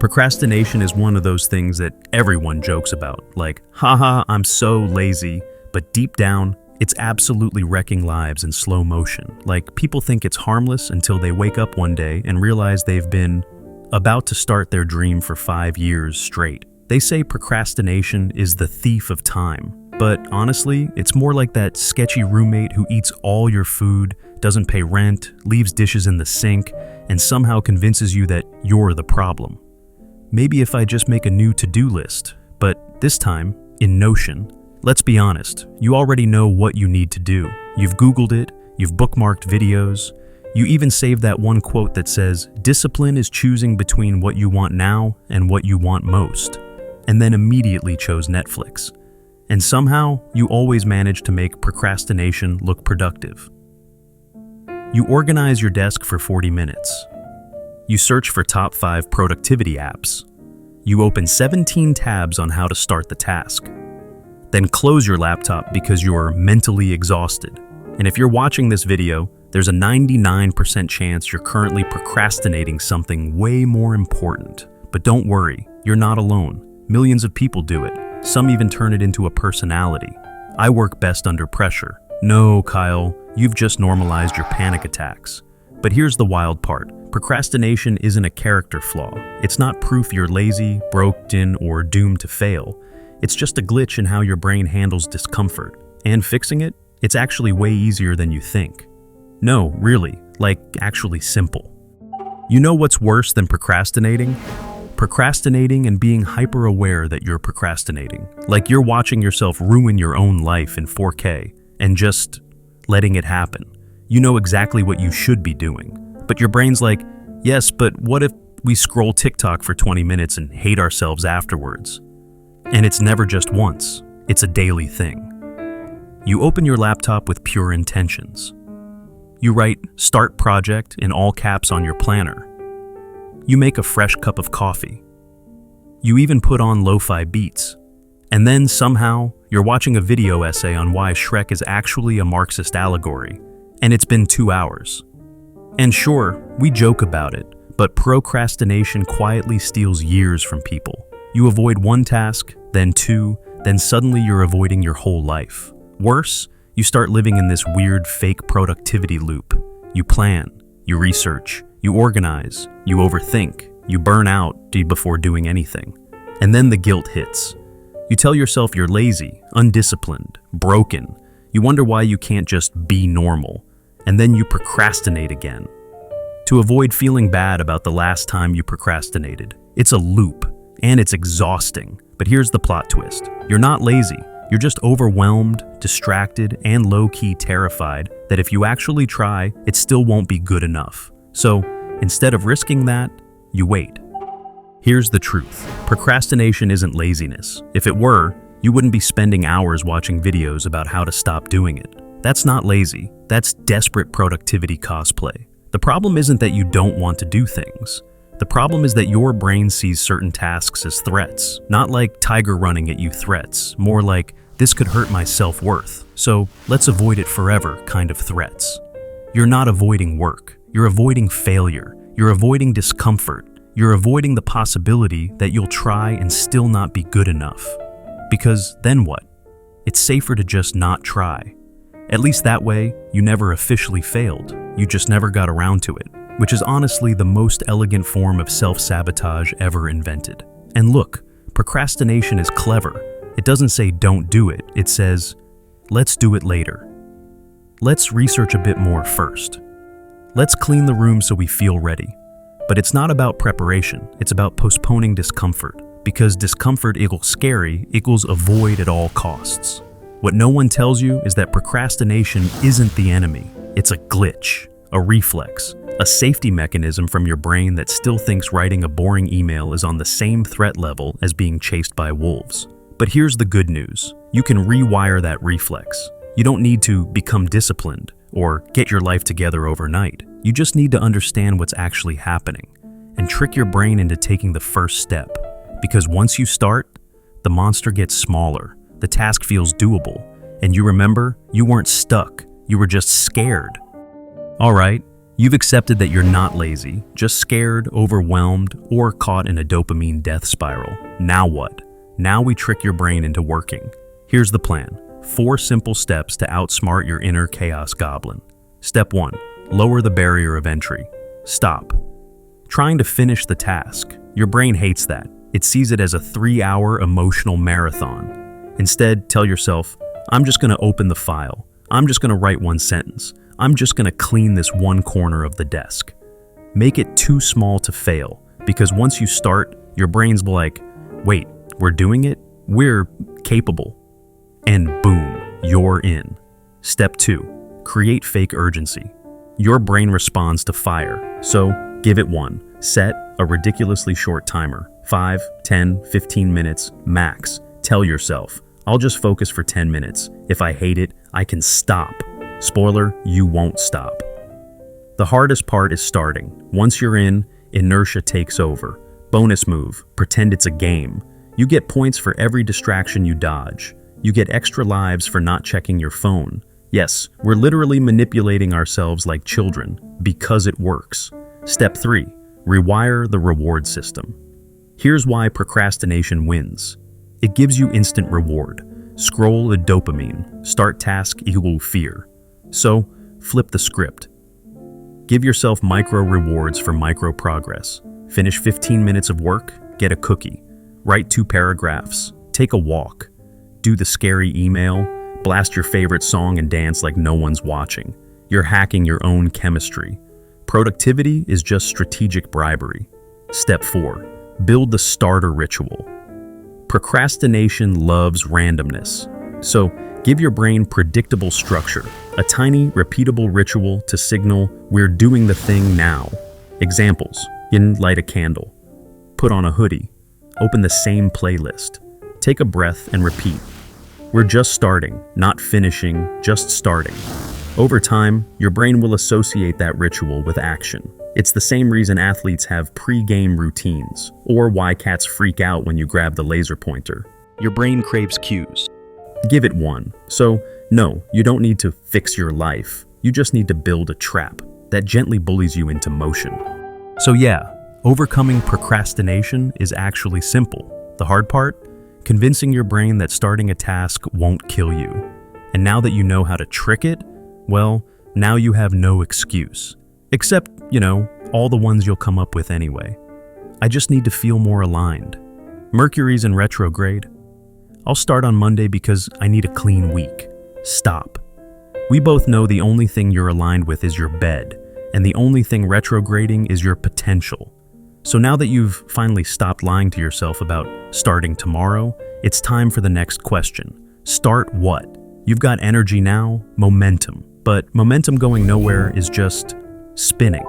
Procrastination is one of those things that everyone jokes about, like, haha, I'm so lazy, but deep down, it's absolutely wrecking lives in slow motion. Like, people think it's harmless until they wake up one day and realize they've been about to start their dream for 5 years straight. They say procrastination is the thief of time, but honestly, it's more like that sketchy roommate who eats all your food, doesn't pay rent, leaves dishes in the sink, and somehow convinces you that you're the problem. Maybe if I just make a new to-do list, but this time, in Notion. Let's be honest, you already know what you need to do. You've Googled it, you've bookmarked videos, you even saved that one quote that says, "Discipline is choosing between what you want now and what you want most," and then immediately chose Netflix. And somehow, you always manage to make procrastination look productive. You organize your desk for 40 minutes. You search for top 5 productivity apps. You open 17 tabs on how to start the task. Then close your laptop because you're mentally exhausted. And if you're watching this video, there's a 99% chance you're currently procrastinating something way more important. But don't worry, you're not alone. Millions of people do it. Some even turn it into a personality. I work best under pressure. No, Kyle, you've just normalized your panic attacks. But here's the wild part. Procrastination isn't a character flaw. It's not proof you're lazy, broken, or doomed to fail. It's just a glitch in how your brain handles discomfort. And fixing it, it's actually way easier than you think. No, really, like actually simple. You know what's worse than procrastinating? Procrastinating and being hyper-aware that you're procrastinating. Like you're watching yourself ruin your own life in 4K and just letting it happen. You know exactly what you should be doing. But your brain's like, yes, but what if we scroll TikTok for 20 minutes and hate ourselves afterwards? And it's never just once, it's a daily thing. You open your laptop with pure intentions. You write "Start Project" in all caps on your planner. You make a fresh cup of coffee. You even put on lo-fi beats. And then somehow, you're watching a video essay on why Shrek is actually a Marxist allegory, and it's been 2 hours. And sure, we joke about it, but procrastination quietly steals years from people. You avoid one task, then 2, then suddenly you're avoiding your whole life. Worse, you start living in this weird fake productivity loop. You plan, you research, you organize, you overthink, you burn out before doing anything. And then the guilt hits. You tell yourself you're lazy, undisciplined, broken. You wonder why you can't just be normal. And then you procrastinate again. To avoid feeling bad about the last time you procrastinated. It's a loop, and it's exhausting. But here's the plot twist. You're not lazy. You're just overwhelmed, distracted, and low-key terrified that if you actually try, it still won't be good enough. So, instead of risking that, you wait. Here's the truth. Procrastination isn't laziness. If it were, you wouldn't be spending hours watching videos about how to stop doing it. That's not lazy. That's desperate productivity cosplay. The problem isn't that you don't want to do things. The problem is that your brain sees certain tasks as threats, not like tiger running at you threats, more like this could hurt my self-worth, so let's avoid it forever kind of threats. You're not avoiding work. You're avoiding failure. You're avoiding discomfort. You're avoiding the possibility that you'll try and still not be good enough. Because then what? It's safer to just not try. At least that way, you never officially failed. You just never got around to it, which is honestly the most elegant form of self-sabotage ever invented. And look, procrastination is clever. It doesn't say don't do it. It says, let's do it later. Let's research a bit more first. Let's clean the room so we feel ready. But it's not about preparation. It's about postponing discomfort. Because discomfort equals scary equals avoid at all costs. What no one tells you is that procrastination isn't the enemy. It's a glitch, a reflex, a safety mechanism from your brain that still thinks writing a boring email is on the same threat level as being chased by wolves. But here's the good news. You can rewire that reflex. You don't need to become disciplined or get your life together overnight. You just need to understand what's actually happening and trick your brain into taking the first step. Because once you start, the monster gets smaller. The task feels doable, and you remember, you weren't stuck, you were just scared. All right, You've accepted that you're not lazy, just scared, overwhelmed, or caught in a dopamine death spiral. Now what? Now we trick your brain into working. Here's the plan. 4 simple steps to outsmart your inner chaos goblin. Step 1. Lower the barrier of entry. Stop. Trying to finish the task. Your brain hates that. It sees it as a 3-hour emotional marathon. Instead, tell yourself, I'm just going to open the file. I'm just going to write 1 sentence. I'm just going to clean this 1 corner of the desk. Make it too small to fail, because once you start, your brain's like, wait, we're doing it? We're capable. And boom, you're in. Step 2, create fake urgency. Your brain responds to fire, so give it 1. Set a ridiculously short timer, 5, 10, 15 minutes, max. Tell yourself, I'll just focus for 10 minutes. If I hate it, I can stop. Spoiler, you won't stop. The hardest part is starting. Once you're in, inertia takes over. Bonus move, pretend it's a game. You get points for every distraction you dodge. You get extra lives for not checking your phone. Yes, we're literally manipulating ourselves like children because it works. Step 3, rewire the reward system. Here's why procrastination wins. It gives you instant reward. Scroll the dopamine. Start task equal fear. So, flip the script. Give yourself micro rewards for micro progress. Finish 15 minutes of work, get a cookie. Write 2 paragraphs. Take a walk. Do the scary email. Blast your favorite song and dance like no one's watching. You're hacking your own chemistry. Productivity is just strategic bribery. Step 4, build the starter ritual. Procrastination loves randomness. So, give your brain predictable structure, a tiny, repeatable ritual to signal we're doing the thing now. Examples, light a candle, put on a hoodie, open the same playlist, take a breath and repeat. We're just starting, not finishing, just starting. Over time, your brain will associate that ritual with action. It's the same reason athletes have pre-game routines, or why cats freak out when you grab the laser pointer. Your brain craves cues. Give it 1. So, no, you don't need to fix your life. You just need to build a trap that gently bullies you into motion. So yeah, overcoming procrastination is actually simple. The hard part? Convincing your brain that starting a task won't kill you. And now that you know how to trick it, well, now you have no excuse. Except, all the ones you'll come up with anyway. I just need to feel more aligned. Mercury's in retrograde. I'll start on Monday because I need a clean week. Stop. We both know the only thing you're aligned with is your bed, and the only thing retrograding is your potential. So now that you've finally stopped lying to yourself about starting tomorrow, it's time for the next question. Start what? You've got energy now, momentum. But momentum going nowhere is just spinning.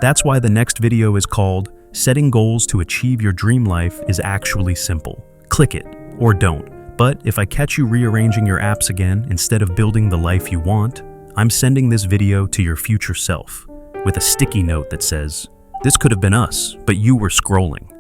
That's why the next video is called Setting Goals to Achieve Your Dream Life is Actually Simple. Click it, or don't. But if I catch you rearranging your apps again instead of building the life you want, I'm sending this video to your future self with a sticky note that says, "This could have been us, but you were scrolling."